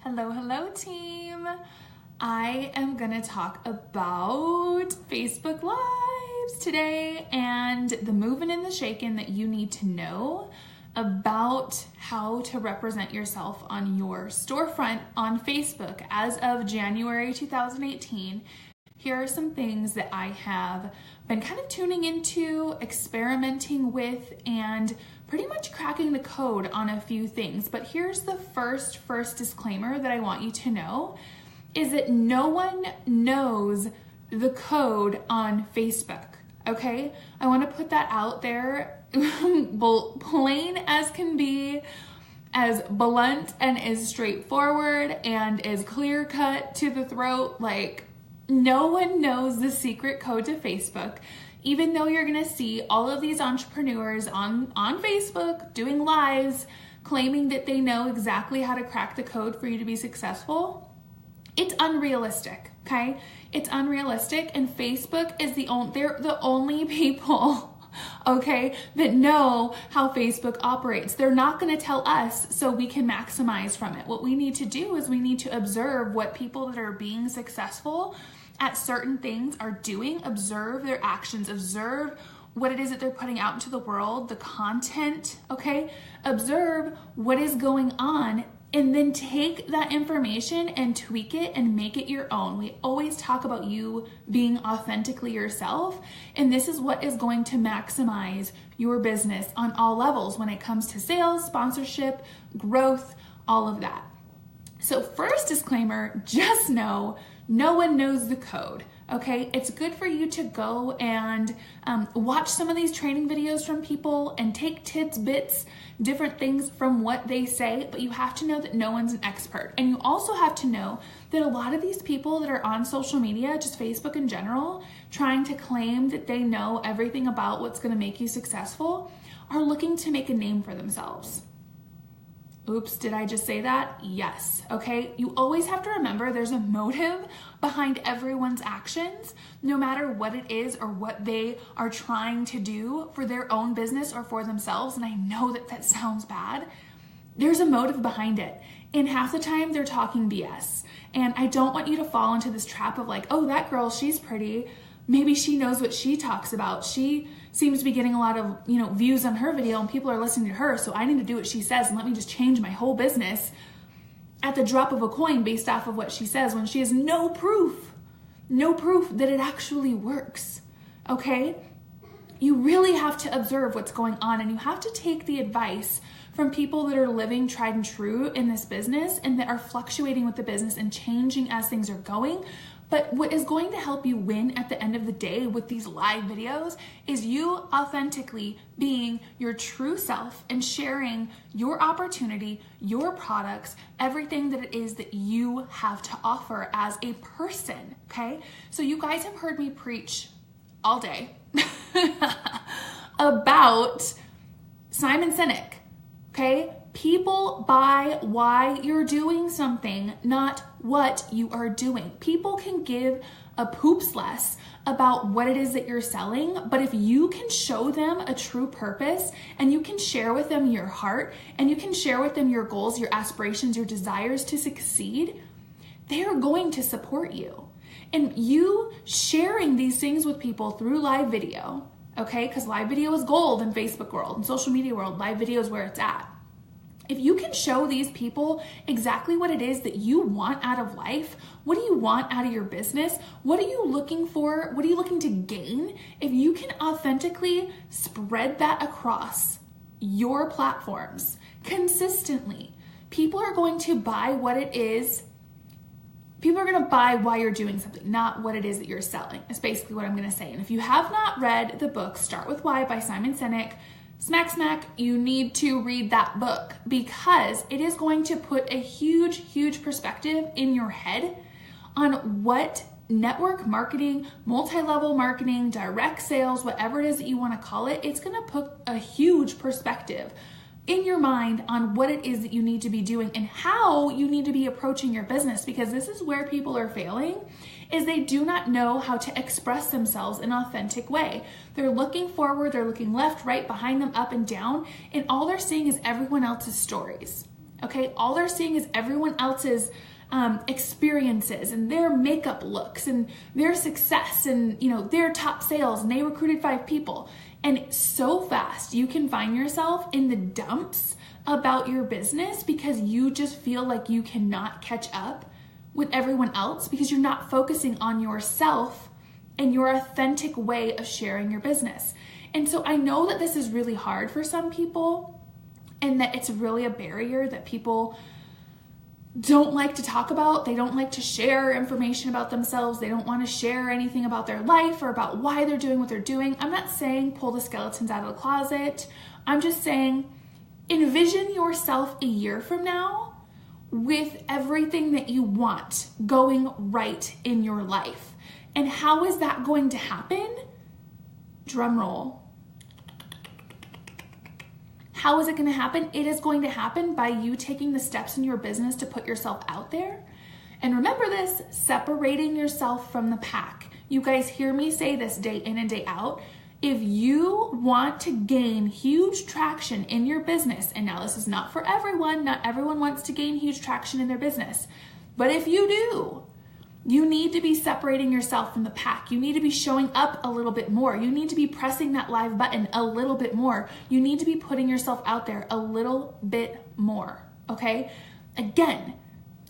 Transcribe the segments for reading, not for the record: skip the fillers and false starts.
Hello, hello team. I am gonna talk about Facebook Lives today and the moving and the shaking that you need to know about how to represent yourself on your storefront on Facebook. As of January 2018, here are some things that I have been kind of tuning into, experimenting with, and pretty much cracking the code on a few things. But here's the first disclaimer that I want you to know is that no one knows the code on Facebook, okay? I want to put that out there, plain as can be, as blunt and as straightforward and as clear cut to the throat. Like, no one knows the secret code to Facebook. Even though you're gonna see all of these entrepreneurs on Facebook doing lives claiming that they know exactly how to crack the code for you to be successful, it's unrealistic, okay? It's unrealistic, and Facebook is they're the only people, okay, that know how Facebook operates. They're not gonna tell us so we can maximize from it. What we need to do is we need to observe what people that are being successful at certain things are doing, observe their actions, observe what it is that they're putting out into the world, the content, okay? Observe what is going on, and then take that information and tweak it and make it your own. We always talk about you being authentically yourself, and this is what is going to maximize your business on all levels when it comes to sales, sponsorship, growth, all of that. So first disclaimer, just know no one knows the code, okay? It's good for you to go and watch some of these training videos from people and take tidbits, different things from what they say, but you have to know that no one's an expert. And you also have to know that a lot of these people that are on social media, just Facebook in general, trying to claim that they know everything about what's gonna make you successful, are looking to make a name for themselves. Oops, did I just say that? Yes, okay? You always have to remember there's a motive behind everyone's actions, no matter what it is or what they are trying to do for their own business or for themselves. And I know that that sounds bad. There's a motive behind it. And half the time they're talking BS. And I don't want you to fall into this trap of like, oh, that girl, she's pretty. Maybe she knows what she talks about. She seems to be getting a lot of, views on her video and people are listening to her. So I need to do what she says and let me just change my whole business at the drop of a coin based off of what she says when she has no proof that it actually works. Okay? You really have to observe what's going on, and you have to take the advice from people that are living tried and true in this business and that are fluctuating with the business and changing as things are going. But what is going to help you win at the end of the day with these live videos is you authentically being your true self and sharing your opportunity, your products, everything that it is that you have to offer as a person, okay? So you guys have heard me preach all day about Simon Sinek, okay? People buy why you're doing something, not what you are doing. People can give a poops less about what it is that you're selling, but if you can show them a true purpose and you can share with them your heart and you can share with them your goals, your aspirations, your desires to succeed, they are going to support you. And you sharing these things with people through live video, okay? Because live video is gold in Facebook world and social media world. Live video is where it's at. If you can show these people exactly what it is that you want out of life, what do you want out of your business? What are you looking for? What are you looking to gain? If you can authentically spread that across your platforms consistently, people are going to buy what it is. People are going to buy why you're doing something, not what it is that you're selling. That's basically what I'm going to say. And if you have not read the book, Start With Why by Simon Sinek, smack, you need to read that book because it is going to put a huge perspective in your head on what network marketing, multi-level marketing, direct sales, whatever it is that you want to call it, it's going to put a huge perspective in your mind on what it is that you need to be doing and how you need to be approaching your business, because this is where people are failing, is they do not know how to express themselves in an authentic way. They're looking forward, they're looking left, right, behind them, up and down, and all they're seeing is everyone else's stories. okay? All they're seeing is everyone else's experiences and their makeup looks and their success and, you know, their top sales, and they recruited 5 people. And so fast you can find yourself in the dumps about your business because you just feel like you cannot catch up with everyone else because you're not focusing on yourself and your authentic way of sharing your business. And so I know that this is really hard for some people and that it's really a barrier that people don't like to talk about. They don't like to share information about themselves. They don't want to share anything about their life or about why they're doing what they're doing. I'm not saying pull the skeletons out of the closet. I'm just saying envision yourself a year from now with everything that you want going right in your life. And how is that going to happen? Drum roll. How is it going to happen? It is going to happen by you taking the steps in your business to put yourself out there. And remember this, separating yourself from the pack. You guys hear me say this day in and day out. If you want to gain huge traction in your business, and now this is not for everyone, not everyone wants to gain huge traction in their business, but if you do, you need to be separating yourself from the pack. You need to be showing up a little bit more. You need to be pressing that live button a little bit more. You need to be putting yourself out there a little bit more, okay? Again,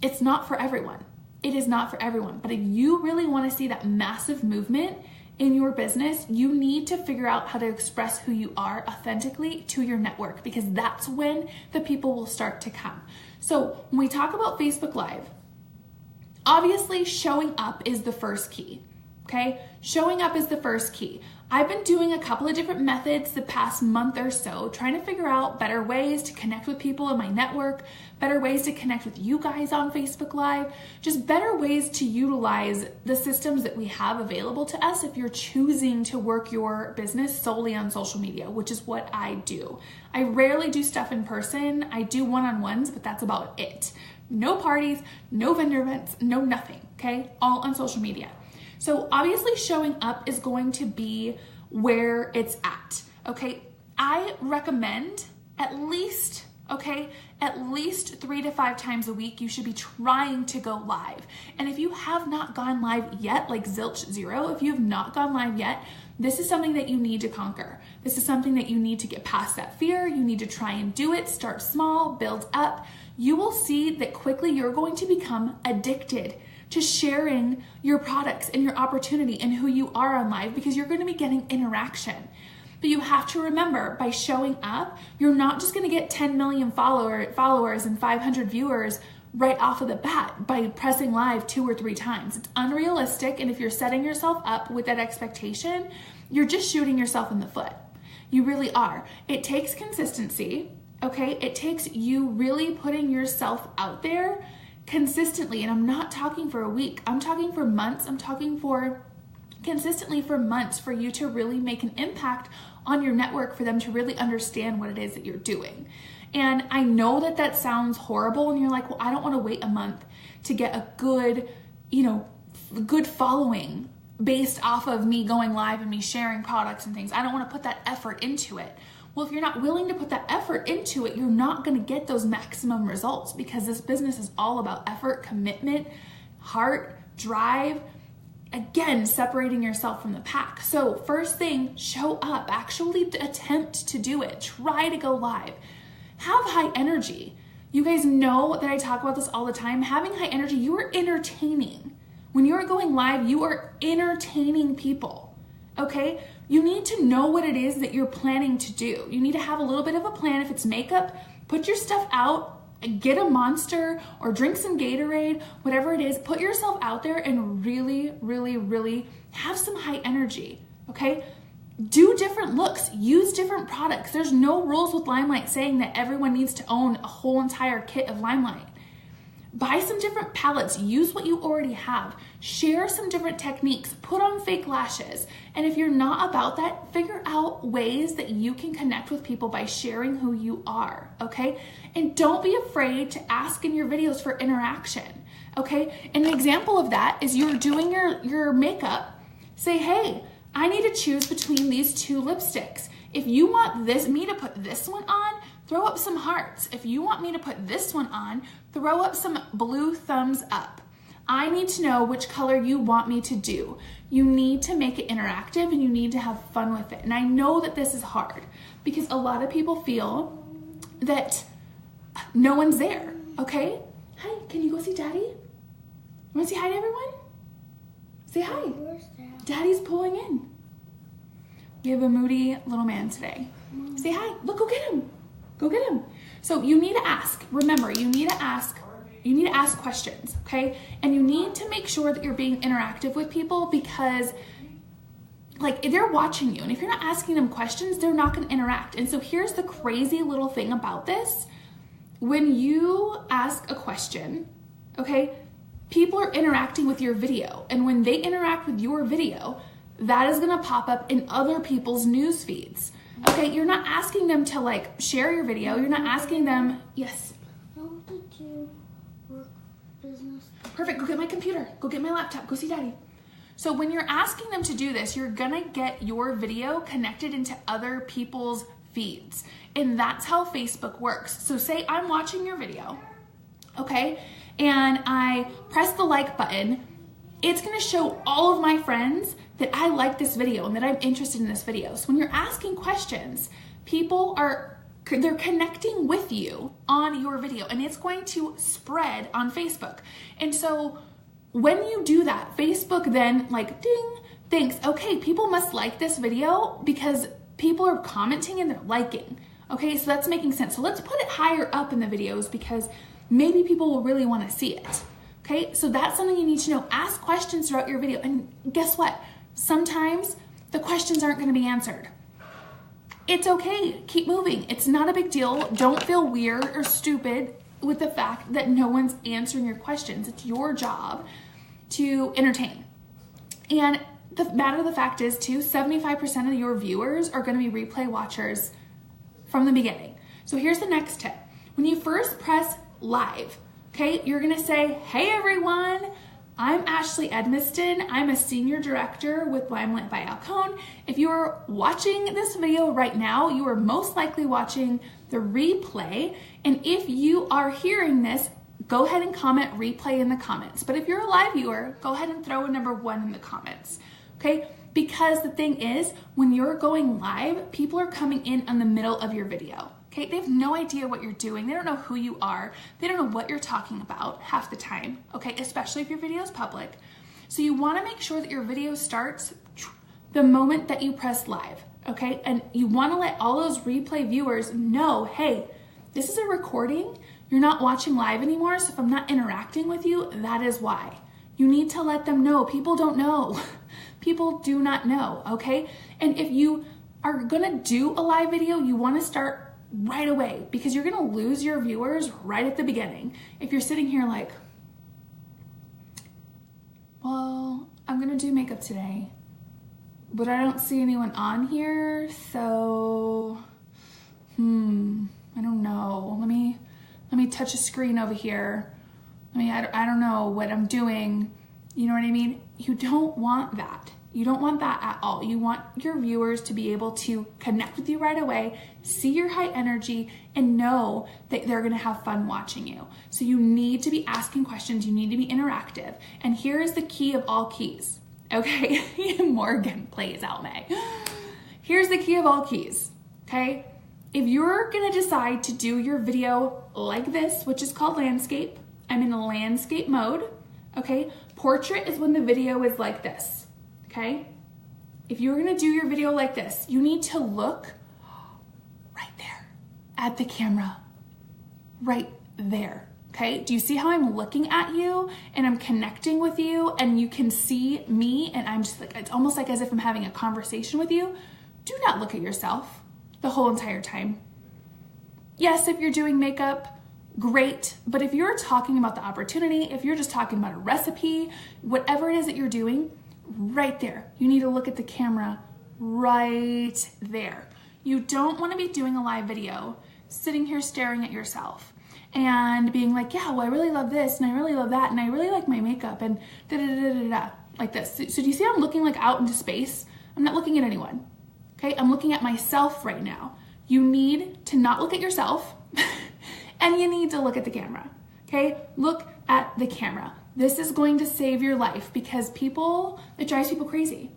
it's not for everyone. It is not for everyone. But if you really want to see that massive movement in your business, you need to figure out how to express who you are authentically to your network, because that's when the people will start to come. So when we talk about Facebook Live, obviously, showing up is the first key, okay? Showing up is the first key. I've been doing a couple of different methods the past month or so, trying to figure out better ways to connect with people in my network, better ways to connect with you guys on Facebook Live, just better ways to utilize the systems that we have available to us if you're choosing to work your business solely on social media, which is what I do. I rarely do stuff in person. I do one-on-ones, but that's about it. No parties, no vendor events, no nothing, okay? All on social media. So obviously showing up is going to be where it's at, okay? I recommend at least 3 to 5 times a week, you should be trying to go live. And if you have not gone live yet, like zilch zero, if you have not gone live yet, this is something that you need to conquer. This is something that you need to get past that fear. You need to try and do it. Start small, build up. You will see that quickly you're going to become addicted to sharing your products and your opportunity and who you are on live, because you're going to be getting interaction. But you have to remember, by showing up, you're not just going to get 10 million followers and 500 viewers right off of the bat by pressing live 2 or 3 times. It's unrealistic, and if you're setting yourself up with that expectation, you're just shooting yourself in the foot. You really are. It takes consistency, okay? It takes you really putting yourself out there consistently, and I'm not talking for a week. I'm talking for months. I'm talking for consistently for months for you to really make an impact on your network, for them to really understand what it is that you're doing. And I know that that sounds horrible, and you're like, well, I don't want to wait a month to get a good, good following based off of me going live and me sharing products and things. I don't want to put that effort into it. Well, if you're not willing to put that effort into it, you're not going to get those maximum results, because this business is all about effort, commitment, heart, drive. Again, separating yourself from the pack. So first thing, show up. Actually attempt to do it. Try to go live. Have high energy. You guys know that I talk about this all the time. Having high energy, you are entertaining. When you are going live, you are entertaining people, okay? You need to know what it is that you're planning to do. You need to have a little bit of a plan. If it's makeup, put your stuff out. Get a Monster or drink some Gatorade, whatever it is. Put yourself out there and really, really, really have some high energy, okay? Do different looks, use different products. There's no rules with Limelight saying that everyone needs to own a whole entire kit of Limelight. Buy some different palettes, use what you already have, share some different techniques, put on fake lashes. And if you're not about that, figure out ways that you can connect with people by sharing who you are, okay? And don't be afraid to ask in your videos for interaction, okay? And an example of that is you're doing your makeup. Say, hey, I need to choose between these 2 lipsticks. If you want me to put this one on, throw up some hearts. If you want me to put this one on, throw up some blue thumbs up. I need to know which color you want me to do. You need to make it interactive and you need to have fun with it. And I know that this is hard because a lot of people feel that no one's there, okay? Hi, can you go see Daddy? You wanna say hi to everyone? Say hi. Daddy's pulling in. We have a moody little man today. Say hi. Look, go get him. Go get him. So you need to ask. Remember, you need to ask questions, okay? And you need to make sure that you're being interactive with people because like if they're watching you and if you're not asking them questions, they're not going to interact. And so here's the crazy little thing about this. When you ask a question, okay, people are interacting with your video. And when they interact with your video, that is going to pop up in other people's news feeds. Okay, you're not asking them to like share your video. You're not asking them, yes. How did you work business? Perfect, go get my computer. Go get my laptop. Go see Daddy. So when you're asking them to do this, you're gonna get your video connected into other people's feeds. And that's how Facebook works. So say I'm watching your video, okay? And I press the like button. It's gonna show all of my friends that I like this video and that I'm interested in this video. So when you're asking questions, they're connecting with you on your video and it's going to spread on Facebook. And so when you do that, Facebook then like ding, thinks, okay, people must like this video because people are commenting and they're liking. Okay, so that's making sense. So let's put it higher up in the videos because maybe people will really want to see it. Okay, so that's something you need to know. Ask questions throughout your video. And guess what? Sometimes the questions aren't going to be answered. It's okay. Keep moving. It's not a big deal. Don't feel weird or stupid with the fact that no one's answering your questions. It's your job to entertain. And the matter of the fact is too, 75% of your viewers are going to be replay watchers from the beginning. So here's the next tip. When you first press live, okay, you're gonna say, hey everyone, I'm Ashley Edmisten. I'm a senior director with Limelight by Alcone. If you are watching this video right now, you are most likely watching the replay. And if you are hearing this, go ahead and comment replay in the comments. But if you're a live viewer, go ahead and throw a number 1 in the comments, okay? Because the thing is, when you're going live, people are coming in the middle of your video. Okay, they have no idea what you're doing. They don't know who you are. They don't know what you're talking about half the time, okay, especially if your video is public. So you wanna make sure that your video starts the moment that you press live, okay? And you wanna let all those replay viewers know, hey, this is a recording. You're not watching live anymore, so if I'm not interacting with you, that is why. You need to let them know. People don't know. People do not know, okay? And if you are gonna do a live video, you wanna start right away because you're gonna lose your viewers right at the beginning. If you're sitting here like, well, I'm gonna do makeup today, but I don't see anyone on here, so, I don't know. Let me touch a screen over here. I don't know what I'm doing. You know what I mean? You don't want that. You don't want that at all. You want your viewers to be able to connect with you right away, see your high energy, and know that they're gonna have fun watching you. So you need to be asking questions, you need to be interactive. And here is the key of all keys, okay? Morgan plays out, May. Here's the key of all keys, okay? If you're gonna decide to do your video like this, which is called landscape, I'm in a landscape mode, okay? Portrait is when the video is like this. Okay, if you're gonna do your video like this, you need to look right there at the camera, right there, okay? Do you see how I'm looking at you and I'm connecting with you and you can see me and I'm just like, it's almost like as if I'm having a conversation with you. Do not look at yourself the whole entire time. Yes, if you're doing makeup, great, but if you're talking about the opportunity, if you're just talking about a recipe, whatever it is that you're doing, right there. You need to look at the camera right there. You don't want to be doing a live video, sitting here staring at yourself and being like, yeah, well, I really love this and I really love that and I really like my makeup and da-da-da-da-da, like this. So do you see I'm looking like out into space? I'm not looking at anyone, okay? I'm looking at myself right now. You need to not look at yourself and you need to look at the camera, okay? Look at the camera. This is going to save your life because it drives people crazy.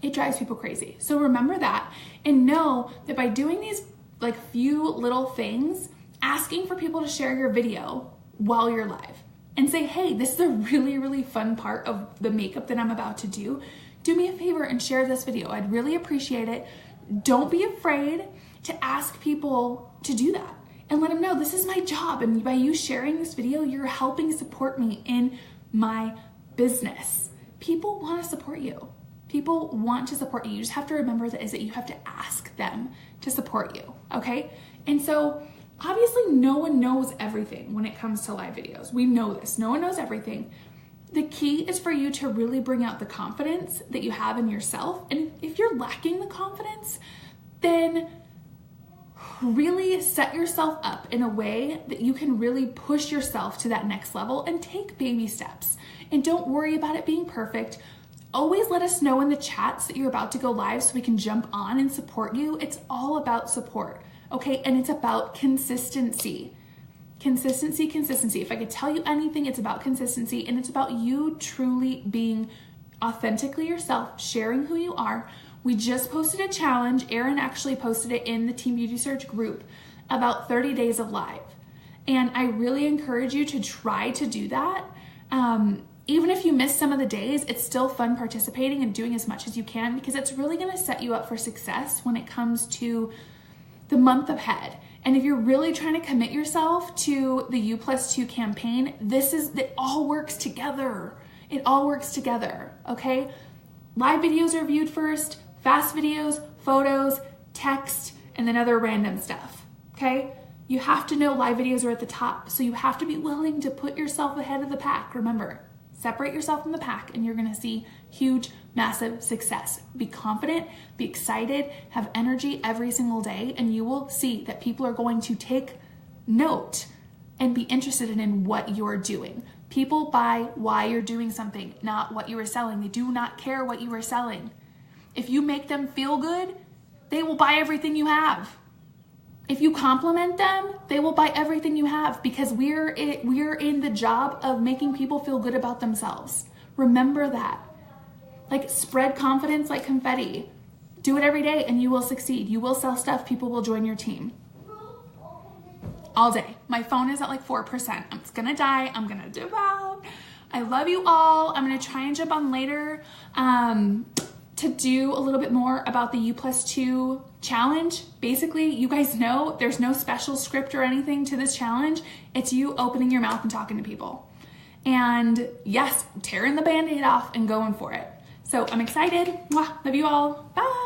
It drives people crazy. So remember that and know that by doing these like few little things, asking for people to share your video while you're live and say, hey, this is a really, really fun part of the makeup that I'm about to do. Do me a favor and share this video. I'd really appreciate it. Don't be afraid to ask people to do that and let them know this is my job. And by you sharing this video, you're helping support me in my business. People want to support you. People want to support you. You just have to remember that you have to ask them to support you, okay? And so obviously no one knows everything when it comes to live videos. We know this. No one knows everything. The key is for you to really bring out the confidence that you have in yourself. And if you're lacking the confidence, then really set yourself up in a way that you can really push yourself to that next level and take baby steps. And don't worry about it being perfect. Always let us know in the chats that you're about to go live so we can jump on and support you. It's all about support, okay? And it's about consistency. Consistency. If I could tell you anything, it's about consistency, and it's about you truly being authentically yourself, sharing who you are. We just posted a challenge. Erin actually posted it in the Team Beauty Search group about 30 days of live. And I really encourage you to try to do that. Even if you miss some of the days, it's still fun participating and doing as much as you can because it's really going to set you up for success when it comes to the month ahead. And if you're really trying to commit yourself to the U+2 campaign, it all works together. It all works together, okay? Live videos are viewed first, fast videos, photos, text, and then other random stuff, okay? You have to know live videos are at the top, so you have to be willing to put yourself ahead of the pack. Remember, separate yourself from the pack and you're gonna see huge, massive success. Be confident, be excited, have energy every single day, and you will see that people are going to take note and be interested in what you're doing. People buy why you're doing something, not what you are selling. They do not care what you are selling. If you make them feel good, they will buy everything you have. If you compliment them, they will buy everything you have because we're in the job of making people feel good about themselves. Remember that. Like, spread confidence like confetti. Do it every day and you will succeed. You will sell stuff. People will join your team. All day. My phone is at like 4%. I'm just gonna die. I'm gonna dip out. I love you all. I'm gonna try and jump on later to do a little bit more about the U+2 challenge. Basically, you guys know there's no special script or anything to this challenge. It's you opening your mouth and talking to people. And yes, tearing the Band-Aid off and going for it. So I'm excited. Mwah. Love you all. Bye.